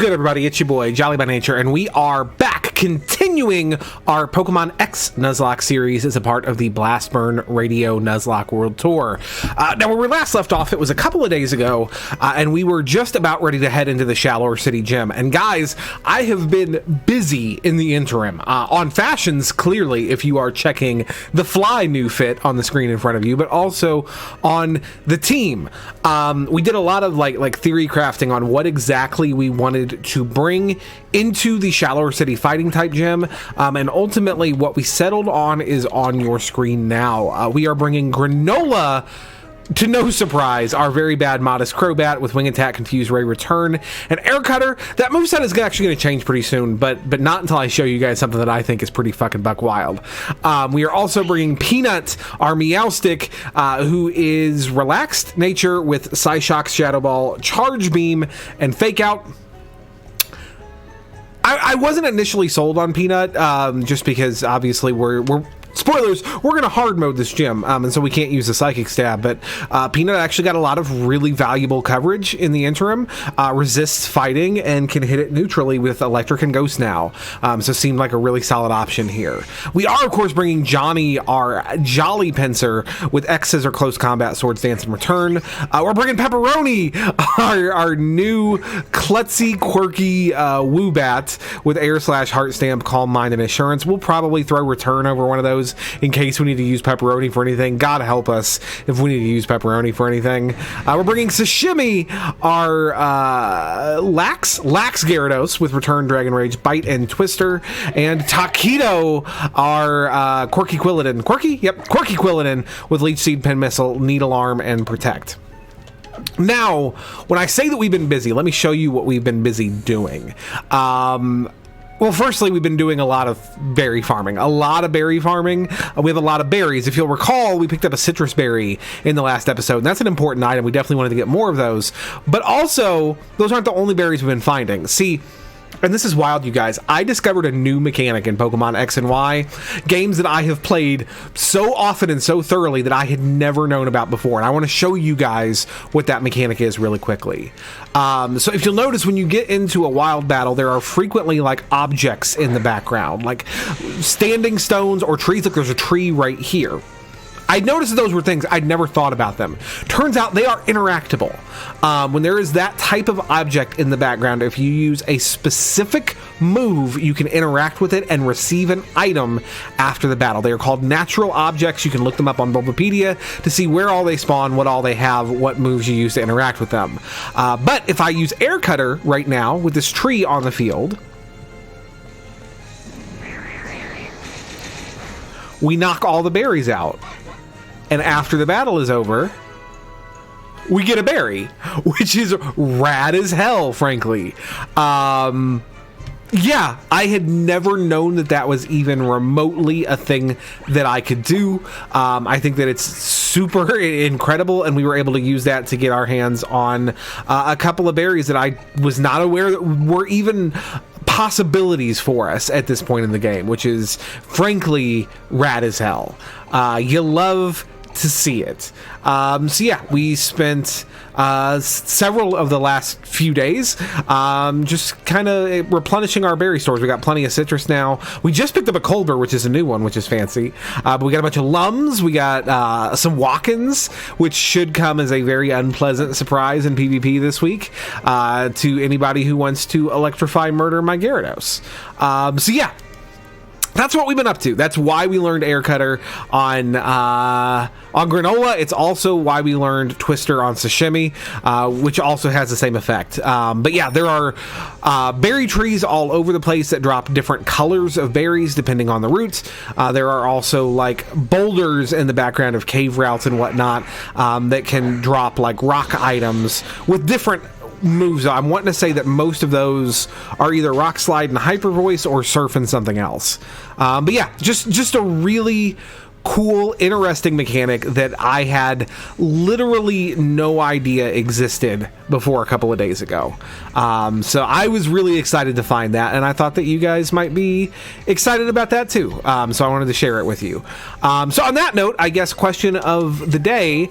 good, everybody? It's your boy, Jolly by Nature, and we are back continuing our Pokemon X Nuzlocke series as a part of the Blastburn Radio Nuzlocke World Tour. Now, where we last left off, it was a couple of days ago, and we were just about ready to head into the Shalour City Gym. And guys, I have been busy in the interim. On fashions, clearly, if you are checking the Fly new fit on the screen in front of you, but also on the team. We did a lot of like theory crafting on what exactly we wanted to bring into the Shalour City fighting type gym, and ultimately what we settled on is on your screen now. We are bringing Granola, to no surprise, our very bad Modest Crobat with Wing Attack, Confuse Ray, Return, and Air Cutter. That moveset is actually going to change pretty soon, but not until I show you guys something that I think is pretty fucking buck wild. We are also bringing Peanut, our Meowstic, who is Relaxed Nature with Psyshock, Shadow Ball, Charge Beam, and Fake Out. I wasn't initially sold on Peanut, just because obviously we're spoilers, we're going to hard mode this gym, and so we can't use the Psychic Stab, but Peanut actually got a lot of really valuable coverage in the interim, resists fighting, and can hit it neutrally with Electric and Ghost now, so seemed like a really solid option here. We are, of course, bringing Johnny, our Jolly Pincer, with X Scissor, Close Combat, Swords Dance, and Return. We're bringing Pepperoni, our new klutzy, quirky Woobat, with Air Slash, Heart Stamp, Calm Mind, and Assurance. We'll probably throw Return over one of those in case we need to use Pepperoni for anything. God help us if we need to use Pepperoni for anything. We're bringing Sashimi, our Lax Gyarados with Return, Dragon Rage, Bite, and Twister, and Taquito, our Quirky Quilladin. Quirky Quilladin with Leech Seed, Pin Missile, Needle Arm, and Protect. Now, when I say that we've been busy, let me show you what we've been busy doing. Well, firstly, we've been doing a lot of berry farming. We have a lot of berries. If you'll recall, we picked up a citrus berry in the last episode, and that's an important item. We definitely wanted to get more of those. But also, those aren't the only berries we've been finding. See, and this is wild, you guys. I discovered a new mechanic in Pokemon X and Y, games that I have played so often and so thoroughly that I had never known about before. And I want to show you guys what that mechanic is really quickly. So if you'll notice, when you get into a wild battle, there are frequently like objects in the background, like standing stones or trees. Look, there's a tree right here. I noticed that those were things I'd never thought about them. Turns out they are interactable. When there is that type of object in the background, if you use a specific move, you can interact with it and receive an item after the battle. They are called natural objects. You can look them up on Bulbapedia to see where all they spawn, what all they have, what moves you use to interact with them. But if I use Air Cutter right now with this tree on the field, we knock all the berries out. And after the battle is over, we get a berry, which is rad as hell, frankly. Yeah, I had never known that was even remotely a thing that I could do. I think that it's super incredible, and we were able to use that to get our hands on a couple of berries that I was not aware that were even possibilities for us at this point in the game, which is frankly rad as hell. You love to see it. So yeah, we spent several of the last few days just kind of replenishing our berry stores. We got plenty of citrus now. We just picked up a Colbur, which is a new one, which is fancy. But we got a bunch of Lums. We got some Walk-ins, which should come as a very unpleasant surprise in PvP this week to anybody who wants to electrify murder my Gyarados. So yeah, that's what we've been up to. That's why we learned Air Cutter on Granola. It's also why we learned Twister on Sashimi, which also has the same effect. But yeah, there are berry trees all over the place that drop different colors of berries depending on the routes. There are also like boulders in the background of cave routes and whatnot that can drop like rock items with different moves. I'm wanting to say that most of those are either Rock Slide and Hyper Voice or Surf and something else. But yeah, just a really cool, interesting mechanic that I had literally no idea existed before a couple of days ago. So I was really excited to find that, and I thought that you guys might be excited about that too. So I wanted to share it with you. So on that note, I guess question of the day,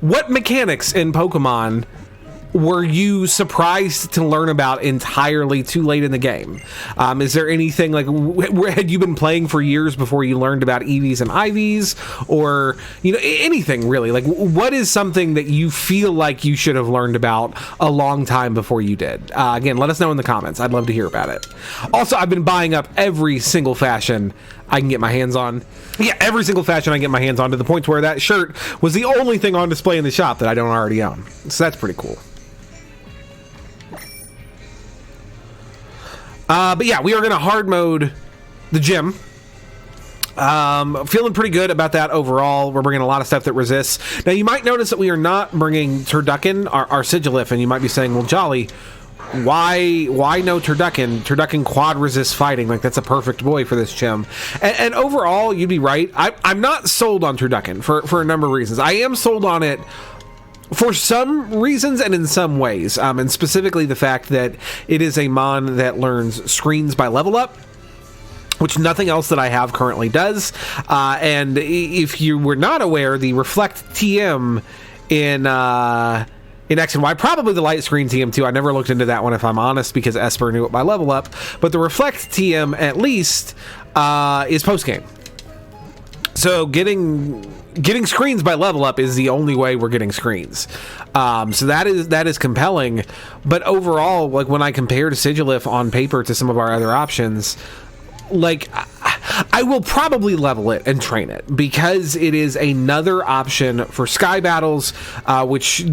what mechanics in Pokemon were you surprised to learn about entirely too late in the game? Is there anything like had you been playing for years before you learned about EVs and IVs, or anything really? Like, what is something that you feel like you should have learned about a long time before you did? Again, let us know in the comments. I'd love to hear about it. Also, I've been buying up every single fashion I can get my hands on. Yeah, every single fashion I get my hands on, to the point where that shirt was the only thing on display in the shop that I don't already own. So that's pretty cool. But yeah, we are going to hard mode the gym. Feeling pretty good about that overall. We're bringing a lot of stuff that resists. Now, you might notice that we are not bringing Turducken, our Sigilif, and you might be saying, well, Jolly, why no Turducken? Turducken quad resist fighting. Like, that's a perfect boy for this gym. And overall, you'd be right. I'm not sold on Turducken for a number of reasons. I am sold on it for some reasons and in some ways, and specifically the fact that it is a mon that learns screens by level up, which nothing else that I have currently does. And if you were not aware, the Reflect TM in X and Y, probably the light screen TM too. I never looked into that one, if I'm honest, because Esper knew it by level up. But the Reflect TM, at least, is post game. So getting screens by level up is the only way we're getting screens. So that is compelling. But overall, like, when I compare to Sigilif on paper to some of our other options, like, I will probably level it and train it, because it is another option for sky battles, which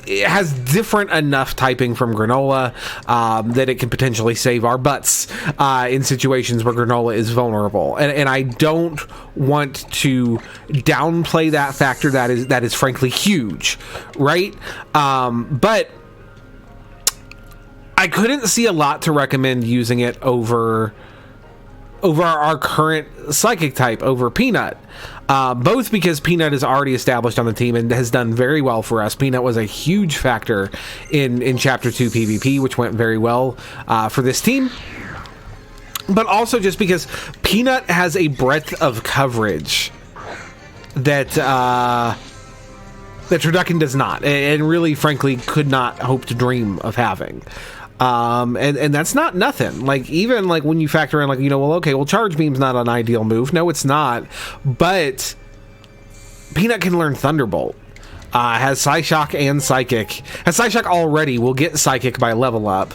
it has different enough typing from Granola that it can potentially save our butts in situations where Granola is vulnerable. And I don't want to downplay that factor. That is frankly huge, right? But I couldn't see a lot to recommend using it over our current psychic type, over Peanut. Both because Peanut is already established on the team and has done very well for us. Peanut was a huge factor in Chapter 2 PvP, which went very well for this team. But also just because Peanut has a breadth of coverage that Turducken does not, and really, frankly, could not hope to dream of having. And that's not nothing. Like, even like when you factor in, like, Charge Beam's not an ideal move. No, it's not. But Peanut can learn Thunderbolt. Has Psyshock and Psychic. Has Psyshock already. We'll get Psychic by level up.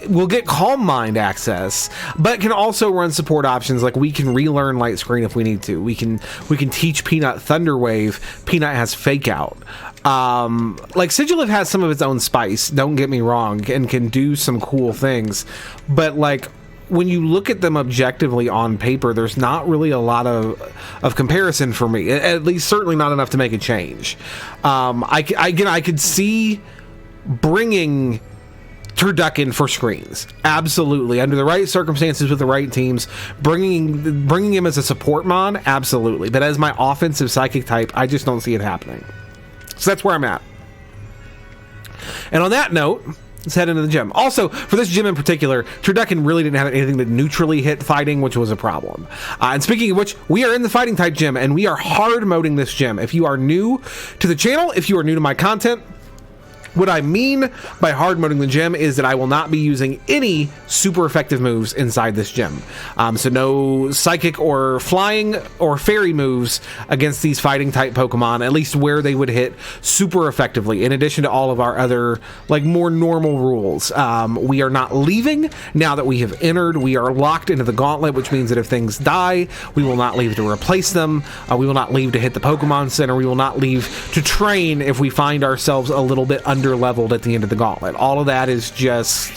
We'll get Calm Mind access, but can also run support options. Like, we can relearn Light Screen if we need to. We can teach Peanut Thunder Wave. Peanut has Fake Out. Like, Sigilif has some of its own spice, don't get me wrong, and can do some cool things, but like, when you look at them objectively on paper, there's not really a lot of comparison for me, at least certainly not enough to make a change. I could see bringing Turducken for screens, absolutely, under the right circumstances with the right teams, bringing him as a support mon, absolutely, but as my offensive psychic type, I just don't see it happening. So that's where I'm at. And on that note, let's head into the gym. Also, for this gym in particular, Turducken really didn't have anything that neutrally hit fighting, which was a problem. And speaking of which, we are in the fighting type gym, and we are hard moding this gym. If you are new to the channel, if you are new to my content, what I mean by hard moding the gym is that I will not be using any super effective moves inside this gym. So no psychic or flying or fairy moves against these fighting type Pokemon, at least where they would hit super effectively, in addition to all of our other, like, more normal rules. We are not leaving now that we have entered. We are locked into the gauntlet, which means that if things die, we will not leave to replace them. We will not leave to hit the Pokemon Center. We will not leave to train if we find ourselves a little bit under leveled at the end of the gauntlet. All of that is just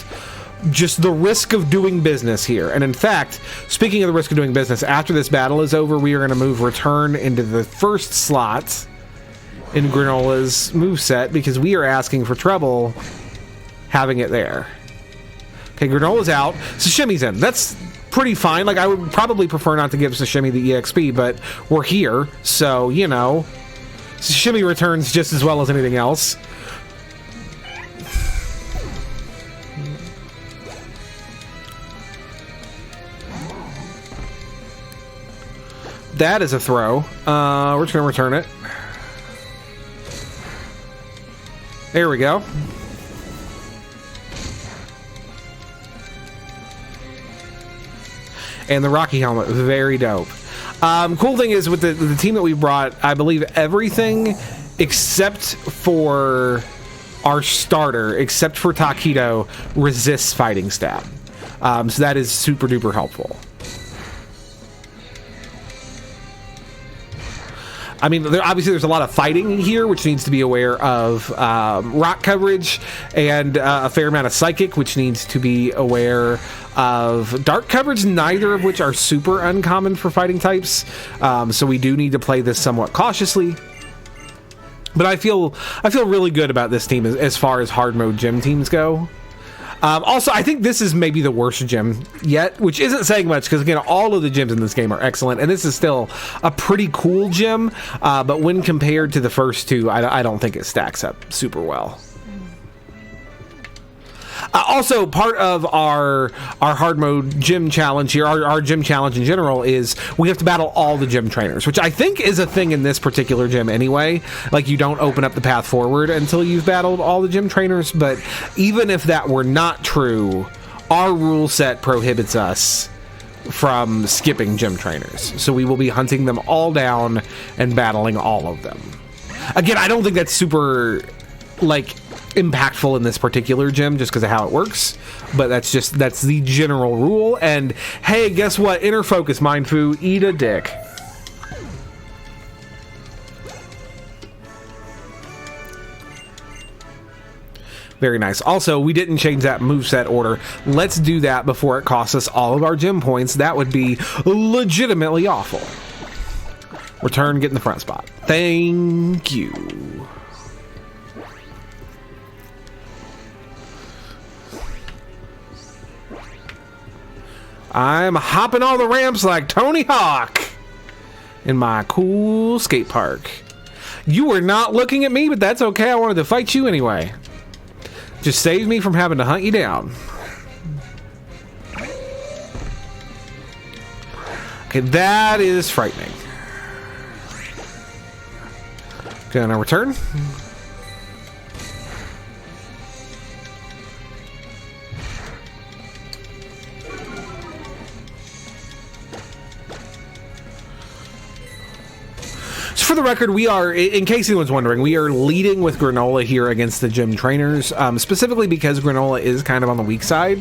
the risk of doing business here. And in fact, speaking of the risk of doing business, after this battle is over, we are going to move Return into the first slot in Granola's moveset, because we are asking for trouble having it there. Okay, Granola's out. Sashimi's in. That's pretty fine. Like, I would probably prefer not to give Sashimi the EXP, but we're here, so, Sashimi returns just as well as anything else. That is a throw. We're just going to return it. There we go. And the Rocky helmet, very dope. Cool thing is with the team that we brought, I believe everything except for our starter, except for Taquito, resists fighting stab. So that is super duper helpful. I mean, obviously there's a lot of fighting here, which needs to be aware of rock coverage, and a fair amount of psychic, which needs to be aware of dark coverage, neither of which are super uncommon for fighting types. So we do need to play this somewhat cautiously. But I feel really good about this team as far as hard mode gym teams go. Also, I think this is maybe the worst gym yet, which isn't saying much because, again, all of the gyms in this game are excellent, and this is still a pretty cool gym, but when compared to the first two, I don't think it stacks up super well. Also, part of our hard mode gym challenge here, our gym challenge in general, is we have to battle all the gym trainers, which I think is a thing in this particular gym anyway. Like, you don't open up the path forward until you've battled all the gym trainers, but even if that were not true, our rule set prohibits us from skipping gym trainers. So we will be hunting them all down and battling all of them. Again, I don't think that's super, like, impactful in this particular gym just because of how it works, but that's the general rule. And hey, guess what? Inner focus, Mindfu, eat a dick. Very nice. Also, we didn't change that moveset order. Let's do that before it costs us all of our gym points. That would be legitimately awful. Return, get in the front spot. Thank you. I'm hopping all the ramps like Tony Hawk in my cool skate park. You were not looking at me, but that's okay. I wanted to fight you anyway. Just save me from having to hunt you down. Okay, that is frightening. Gonna return. For the record, we are, in case anyone's wondering, we are leading with Granola here against the gym trainers, specifically because Granola is kind of on the weak side.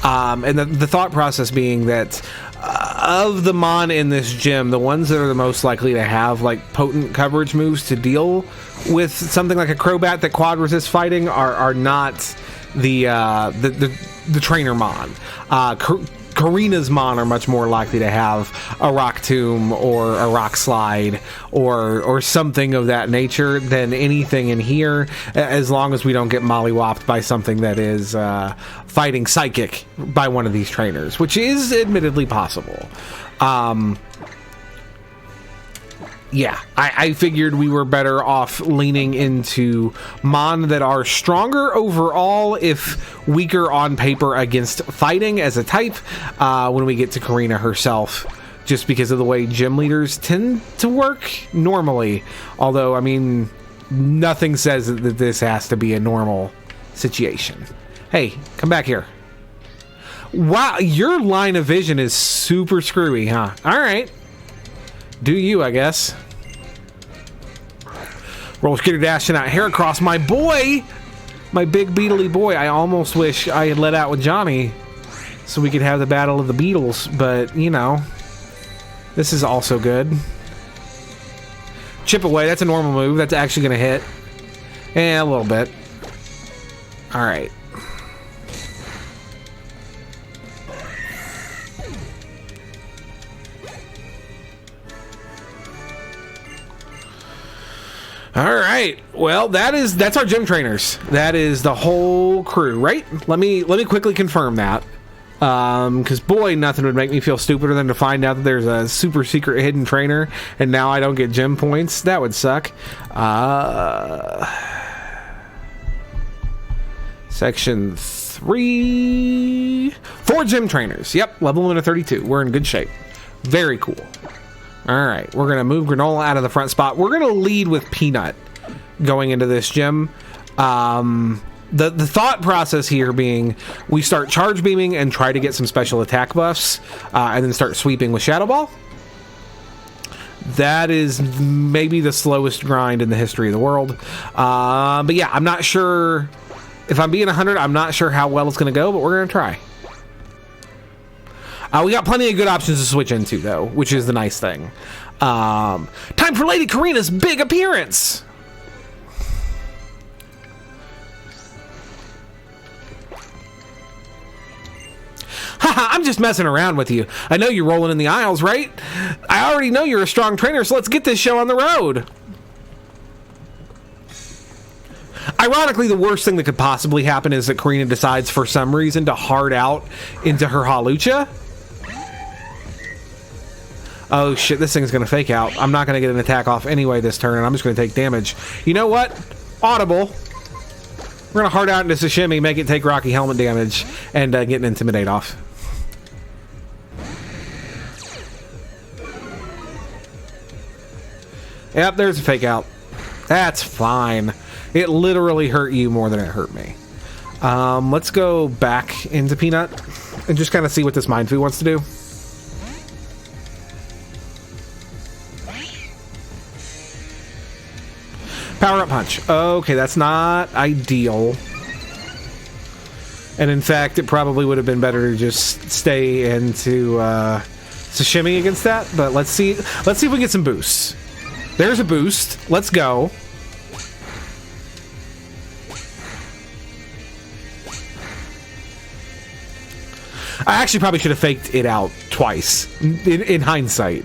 And the thought process being that of the Mon in this gym, the ones that are the most likely to have like potent coverage moves to deal with something like a Crobat that quad resist fighting are not the trainer Mon. Karina's Mon are much more likely to have a Rock Tomb or a Rock Slide or something of that nature than anything in here, as long as we don't get mollywopped by something that is fighting Psychic by one of these trainers, which is admittedly possible. Yeah, I figured we were better off leaning into Mon that are stronger overall, if weaker on paper against fighting as a type, when we get to Karina herself, just because of the way gym leaders tend to work normally. Although, I mean, nothing says that this has to be a normal situation. Hey, come back here. Wow, your line of vision is super screwy, huh? All right. Do you, I guess. Roller skater dashing out Heracross, my boy! My big beetly boy. I almost wish I had let out with Johnny so we could have the battle of the Beatles, but, you know, this is also good. Chip away, that's a normal move. That's actually going to hit. A little bit. Alright. All right. Well, that's our gym trainers. That is the whole crew, right? Let me quickly confirm that. Because boy, nothing would make me feel stupider than to find out that there's a super secret hidden trainer and now I don't get gym points. That would suck. Section 3. 4 gym trainers. Yep, level 1 to 32. We're in good shape. Very cool. All right, we're going to move Granola out of the front spot. We're going to lead with Peanut going into this gym. The thought process here being we start charge beaming and try to get some special attack buffs, and then start sweeping with Shadow Ball. That is maybe the slowest grind in the history of the world. But yeah, I'm not sure. If I'm being 100, I'm not sure how well it's going to go, but we're going to try. We got plenty of good options to switch into, though, which is the nice thing. Time for Lady Karina's big appearance! Haha, I'm just messing around with you. I know you're rolling in the aisles, right? I already know you're a strong trainer, so let's get this show on the road. Ironically, the worst thing that could possibly happen is that Karina decides for some reason to hard out into her Halucha. Oh shit, this thing's gonna fake out. I'm not gonna get an attack off anyway this turn, and I'm just gonna take damage. You know what? Audible. We're gonna hard out into Sashimi, make it take Rocky Helmet damage, and get an Intimidate off. Yep, there's a fake out. That's fine. It literally hurt you more than it hurt me. Let's go back into Peanut and just kind of see what this Mind Fu wants to do. Power Up Punch. Okay, that's not ideal. And in fact, it probably would have been better to just stay into Sashimi against that. But let's see if we can get some boosts. There's a boost. Let's go. I actually probably should have faked it out twice in hindsight.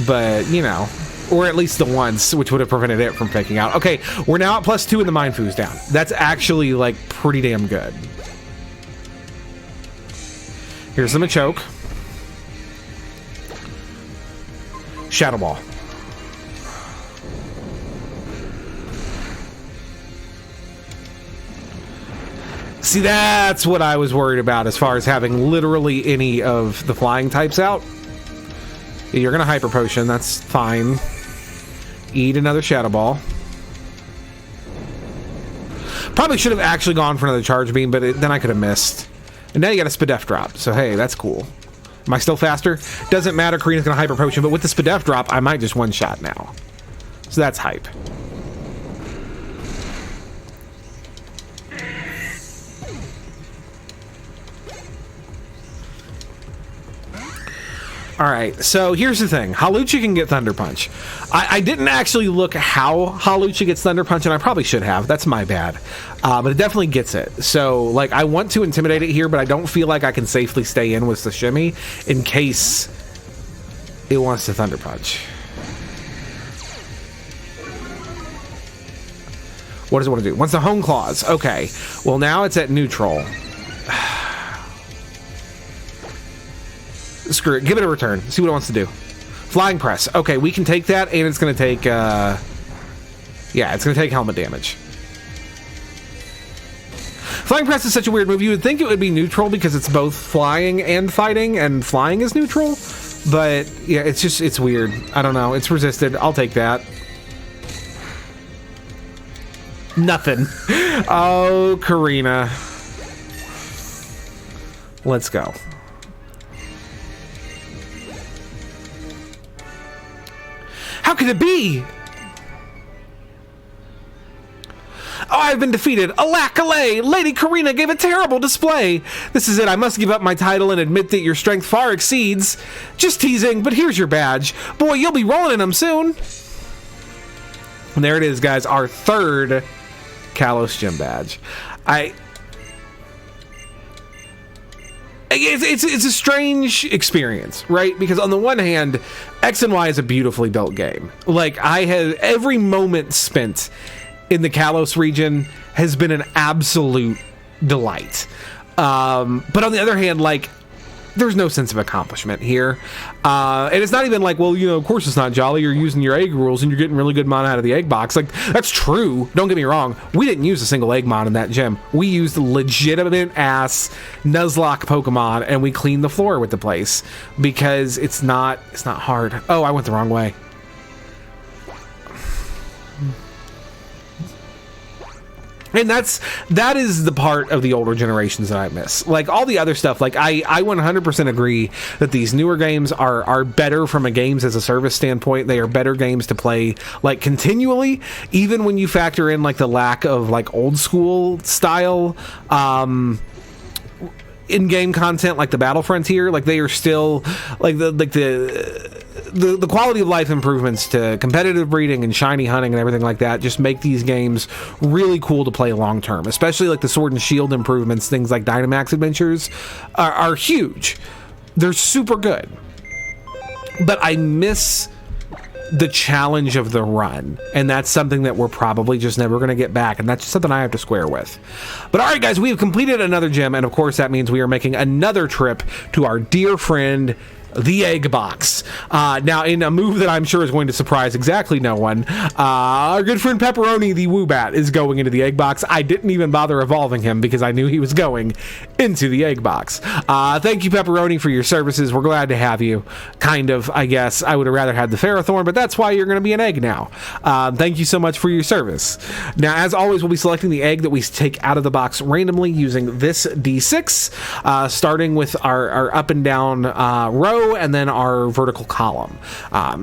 But, you know, or at least the once, which would have prevented it from faking out. Okay, we're now at +2 and the Mind Fu's down. That's actually, like, pretty damn good. Here's the Machoke. Shadow Ball. See, that's what I was worried about as far as having literally any of the flying types out. You're going to Hyper Potion. That's fine. Eat another Shadow Ball. Probably should have actually gone for another Charge Beam, but then I could have missed. And now you got a Spadef Drop. So, hey, that's cool. Am I still faster? Doesn't matter. Karina's going to Hyper Potion, but with the Spadef Drop, I might just one-shot now. So that's hype. Alright, so here's the thing. Halucha can get Thunder Punch. I didn't actually look how Halucha gets Thunder Punch, and I probably should have. That's my bad. But it definitely gets it. So, like, I want to Intimidate it here, but I don't feel like I can safely stay in with Sashimi in case it wants to Thunder Punch. What does it want to do? It wants to Hone Claws. Okay. Well, now it's at neutral. Screw it. Give it a return. See what it wants to do. Flying Press. Okay, we can take that, and it's going to take, yeah, it's going to take helmet damage. Flying Press is such a weird move. You would think it would be neutral because it's both flying and fighting, and flying is neutral. But, yeah, it's weird. I don't know. It's resisted. I'll take that. Nothing. Oh, Karina. Let's go. How could it be? Oh, I've been defeated. Alack, alay! Lady Karina gave a terrible display. This is it. I must give up my title and admit that your strength far exceeds. Just teasing, but here's your badge. Boy, you'll be rolling in them soon. And there it is, guys. Our third Kalos Gym badge. It's a strange experience, right? Because on the one hand, X and Y is a beautifully built game. Like, I had every moment spent in the Kalos region has been an absolute delight. But on the other hand, like, there's no sense of accomplishment here. And it's not even like, well, you know, of course it's not jolly. You're using your egg rules and you're getting really good mana out of the egg box. Like, that's true. Don't get me wrong. We didn't use a single egg mon in that gym. We used legitimate ass Nuzlocke Pokemon and we cleaned the floor with the place because it's not hard. Oh, I went the wrong way. And that is the part of the older generations that I miss. Like all the other stuff, like I 100% agree that these newer games are better from a games as a service standpoint. They are better games to play like continually, even when you factor in like the lack of like old school style in-game content like the Battle Frontier. Like they are still like the quality of life improvements to competitive breeding and shiny hunting and everything like that just make these games really cool to play long term, especially like the Sword and Shield improvements. Things like Dynamax Adventures are huge. They're super good, but I miss the challenge of the run, and that's something that we're probably just never going to get back, and that's just something I have to square with. But all right, guys, we have completed another gym, and of course that means we are making another trip to our dear friend the egg box. Now, in a move that I'm sure is going to surprise exactly no one, our good friend Pepperoni, the Woobat, is going into the egg box. I didn't even bother evolving him because I knew he was going into the egg box. Thank you, Pepperoni, for your services. We're glad to have you. Kind of, I guess. I would have rather had the Ferrothorn, but that's why you're going to be an egg now. Thank you so much for your service. Now, as always, we'll be selecting the egg that we take out of the box randomly using this D6, starting with our up and down row, and then our vertical column.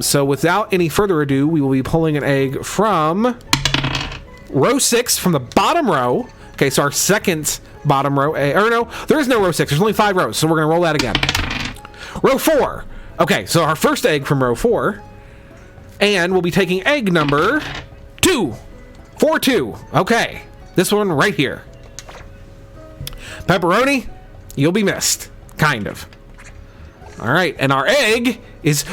So without any further ado, we will be pulling an egg from row 6 from the bottom row. Okay, so our second bottom row, or no, there is no row 6. There's only 5 rows, so we're going to roll that again. Row 4. Okay, so our first egg from row 4, and we'll be taking egg number 2. 4-2. Okay, this one right here. Pepperoni, you'll be missed. Kind of. All right, and our egg is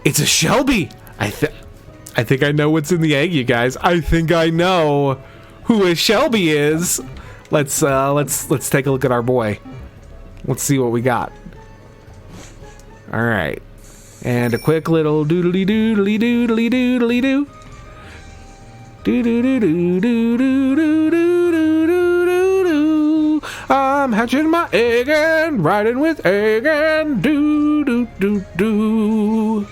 it's a Shelby. I think I know what's in the egg, you guys. I think I know who a Shelby is. Let's take a look at our boy. Let's see what we got. All right, and a quick little doodly doodly doodly doodly doo. Do do do do do do do do do do. I'm hatching my egg and riding with egg and do do do do.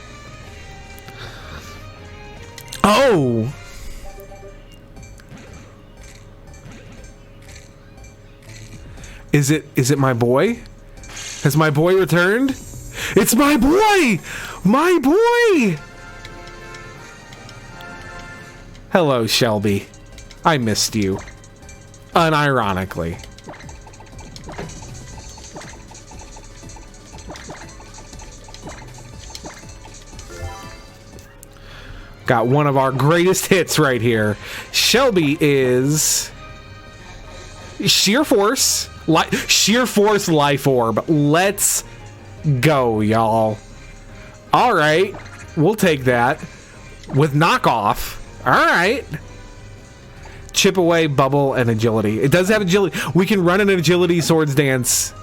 Oh. Is it my boy? Has my boy returned? It's my boy! My boy! Hello, Shelby. I missed you. Unironically. Got one of our greatest hits right here. Shelby is Sheer Force Life Orb. Let's go, y'all. All right, we'll take that with knockoff. All right. Chip away, bubble, and agility. It does have agility. We can run an agility swords dance,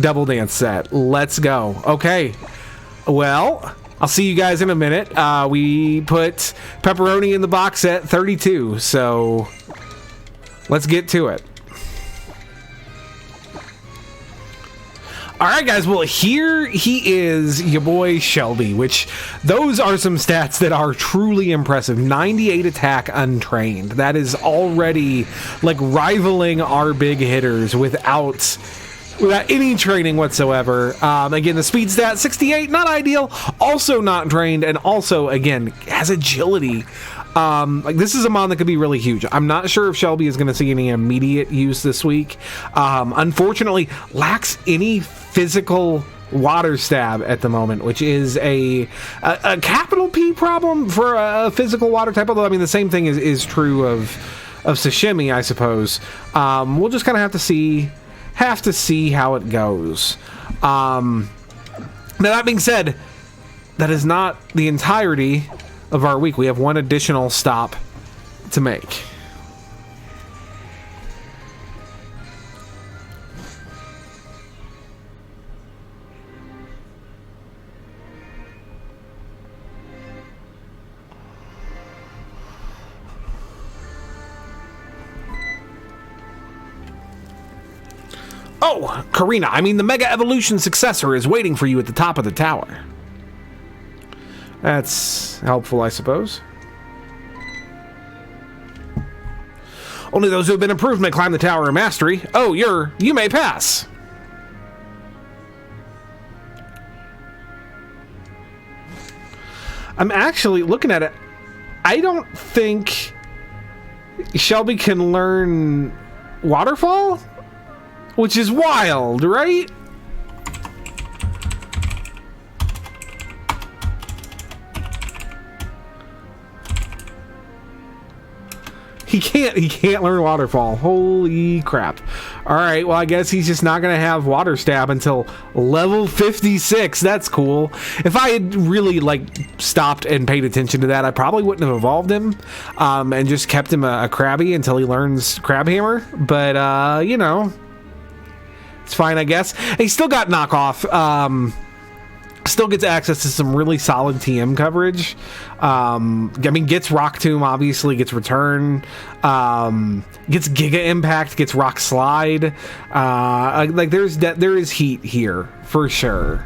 double dance set. Let's go. Okay. Well, I'll see you guys in a minute. We put Pepperoni in the box at 32, so let's get to it. All right, guys. Well, here he is, your boy Shelby, which those are some stats that are truly impressive. 98 attack untrained. That is already like rivaling our big hitters without any training whatsoever. Again, the speed stat 68, not ideal, also not trained, and also again has agility. Like this is a mon that could be really huge. I'm not sure if Shelby is going to see any immediate use this week. Unfortunately, lacks any physical water stab at the moment, which is a capital P problem for a physical water type. Although I mean the same thing is true of sashimi, I suppose. We'll just kind of have to see how it goes. Now that being said, that is not the entirety of our week. We have one additional stop to make. Oh, Karina, I mean the Mega Evolution successor is waiting for you at the top of the tower. That's helpful, I suppose. Only those who have been improved may climb the Tower of Mastery. Oh, you may pass. I'm actually looking at it. I don't think Shelby can learn Waterfall, which is wild, right? He can't learn Waterfall. Holy crap. All right, well, I guess he's just not going to have Water Stab until level 56. That's cool. If I had really, like, stopped and paid attention to that, I probably wouldn't have evolved him and just kept him a Krabby until he learns Crab Hammer. But, you know, it's fine, I guess. And he's still got knockoff. Still gets access to some really solid TM coverage. I mean, gets Rock Tomb, obviously, gets Return, gets Giga Impact, gets Rock Slide. Like, there is heat here, for sure.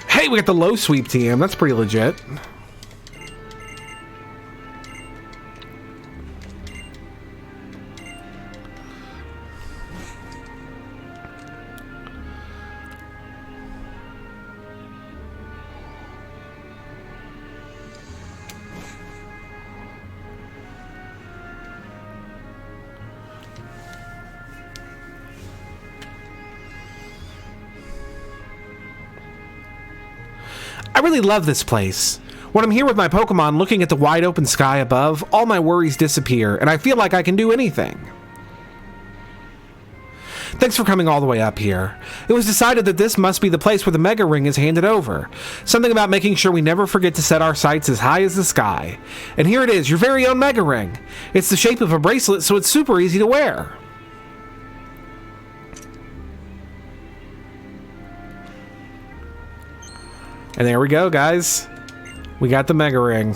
Hey, we got the low sweep TM. That's pretty legit. I really love this place. When I'm here with my Pokemon looking at the wide open sky above, all my worries disappear, and I feel like I can do anything. Thanks for coming all the way up here. It was decided that this must be the place where the Mega Ring is handed over. Something about making sure we never forget to set our sights as high as the sky. And here it is, your very own Mega Ring. It's the shape of a bracelet, so it's super easy to wear. And there we go, guys. We got the Mega Ring.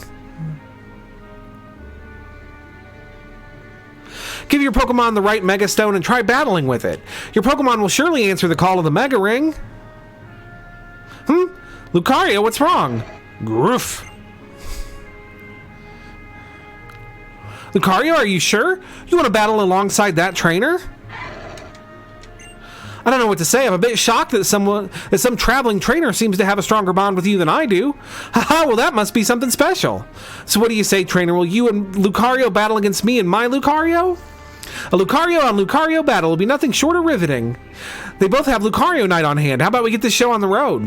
Give your Pokemon the right Mega Stone and try battling with it. Your Pokemon will surely answer the call of the Mega Ring. Lucario, what's wrong? Groof. Lucario, are you sure? You want to battle alongside that trainer? I don't know what to say. I'm a bit shocked that some traveling trainer seems to have a stronger bond with you than I do. Haha, well, that must be something special. So what do you say, trainer? Will you and Lucario battle against me and my Lucario? A Lucario on Lucario battle will be nothing short of riveting. They both have Lucario Night on hand. How about we get this show on the road?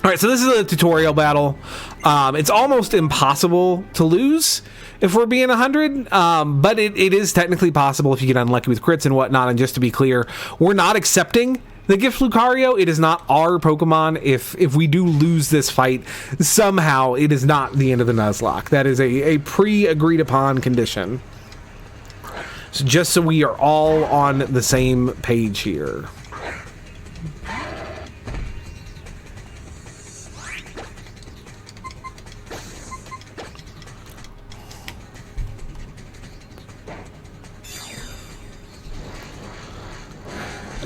All right, so this is a tutorial battle. It's almost impossible to lose if we're being 100, but it is technically possible if you get unlucky with crits and whatnot. And just to be clear, we're not accepting the gift Lucario. It is not our Pokemon. If we do lose this fight somehow, it is not the end of the Nuzlocke. That is a pre-agreed upon condition. So just so we are all on the same page here.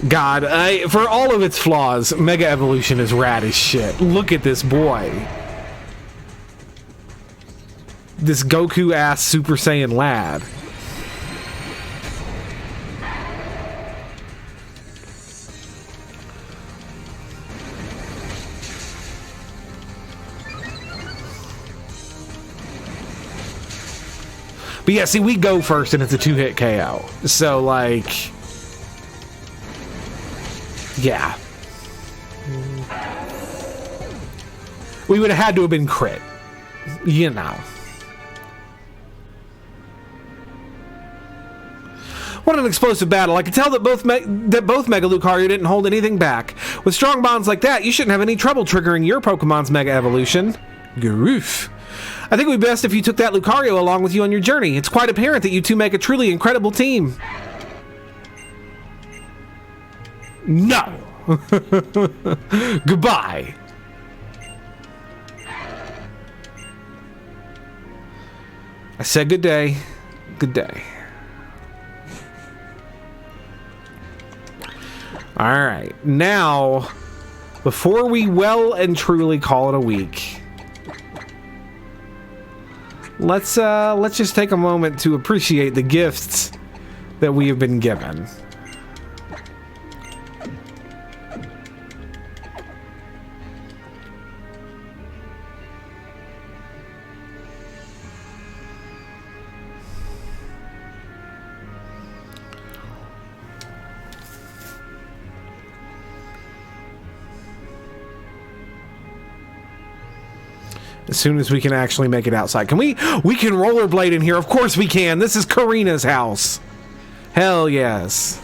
God, for all of its flaws, Mega Evolution is rad as shit. Look at this boy. This Goku-ass Super Saiyan lad. But yeah, see, we go first and it's a 2-hit KO. So, like... yeah. We would have had to have been crit. You know. What an explosive battle. I can tell that both Mega Lucario didn't hold anything back. With strong bonds like that, you shouldn't have any trouble triggering your Pokemon's Mega Evolution. Garoof. I think it would be best if you took that Lucario along with you on your journey. It's quite apparent that you two make a truly incredible team. No. Goodbye. I said good day. Good day. All right. Now, before we well and truly call it a week, let's just take a moment to appreciate the gifts that we have been given. As soon as we can actually make it outside. Can we can rollerblade in here. Of course we can. This is Karina's house. Hell yes.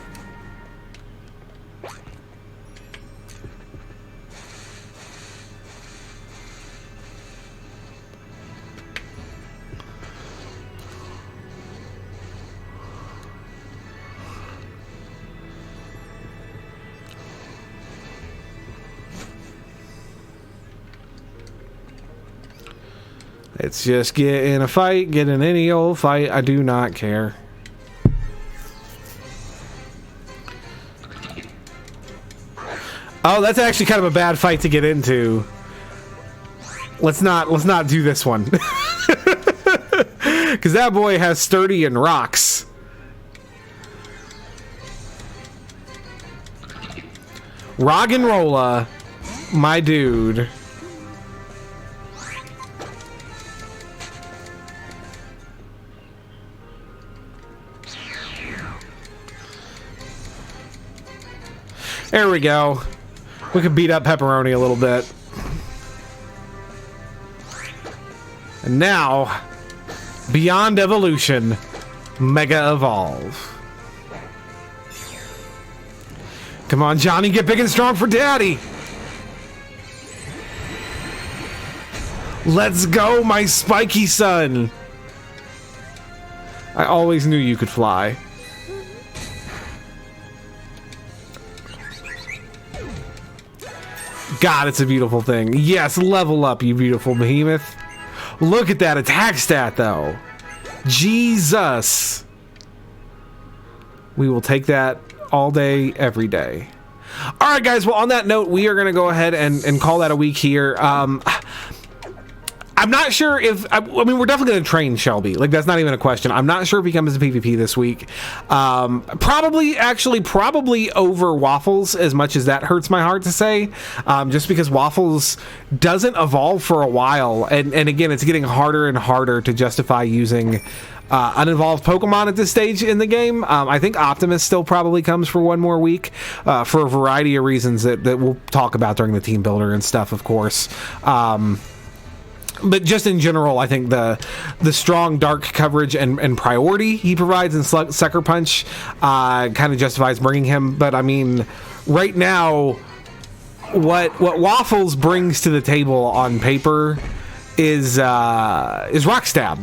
Let's just get in a fight, get in any old fight. I do not care. Oh, that's actually kind of a bad fight to get into. Let's not do this one. Because that boy has sturdy and rocks. Rock and rolla, my dude. There we go. We could beat up Pepperoni a little bit. And now, beyond evolution, Mega Evolve. Come on, Johnny, get big and strong for Daddy. Let's go, my spiky son. I always knew you could fly. God, it's a beautiful thing. Yes, level up, you beautiful behemoth. Look at that attack stat, though. Jesus. We will take that all day, every day. All right, guys. Well, on that note, we are going to go ahead and call that a week here. I'm not sure if... I mean, we're definitely going to train Shelby. Like, that's not even a question. I'm not sure if he comes to PvP this week. Probably over Waffles, as much as that hurts my heart to say. Just because Waffles doesn't evolve for a while. And again, it's getting harder and harder to justify using unevolved Pokemon at this stage in the game. I think Optimus still probably comes for one more week for a variety of reasons that we'll talk about during the team builder and stuff, of course. But just in general, I think the strong dark coverage and priority he provides in Sucker Punch kind of justifies bringing him. But I mean, right now, what Waffles brings to the table on paper is Rock Stab.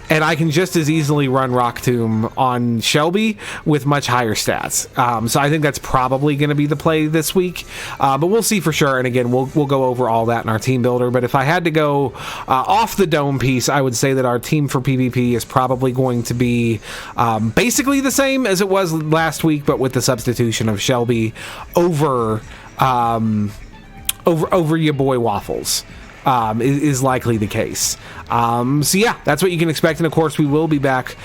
And I can just as easily run Rock Tomb on Shelby with much higher stats. So I think that's probably going to be the play this week. But we'll see for sure. And again, we'll go over all that in our team builder. But if I had to go off the dome piece, I would say that our team for PvP is probably going to be basically the same as it was last week, but with the substitution of Shelby over your boy Waffles. Is likely the case. So yeah, that's what you can expect. And of course, we will be back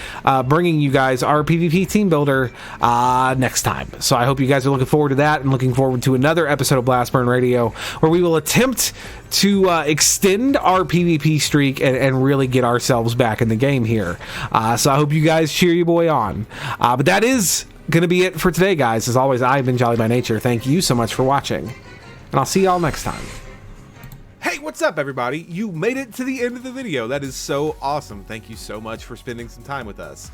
bringing you guys our PvP team builder next time. So I hope you guys are looking forward to that and looking forward to another episode of Blastburn Radio where we will attempt to extend our PvP streak and really get ourselves back in the game here. So I hope you guys cheer your boy on. But that is going to be it for today, guys. As always, I've been Jolly by Nature. Thank you so much for watching, and I'll see y'all next time. Hey, what's up, everybody? You made it to the end of the video. That is so awesome. Thank you so much for spending some time with us.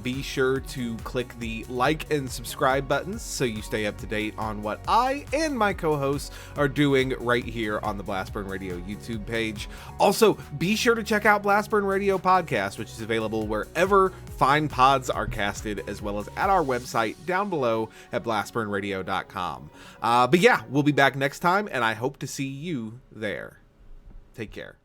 Be sure to click the like and subscribe buttons so you stay up to date on what I and my co-hosts are doing right here on the Blastburn Radio YouTube page. Also, be sure to check out Blastburn Radio Podcast, which is available wherever fine pods are casted, as well as at our website down below at blastburnradio.com. But yeah, we'll be back next time, and I hope to see you there. Take care.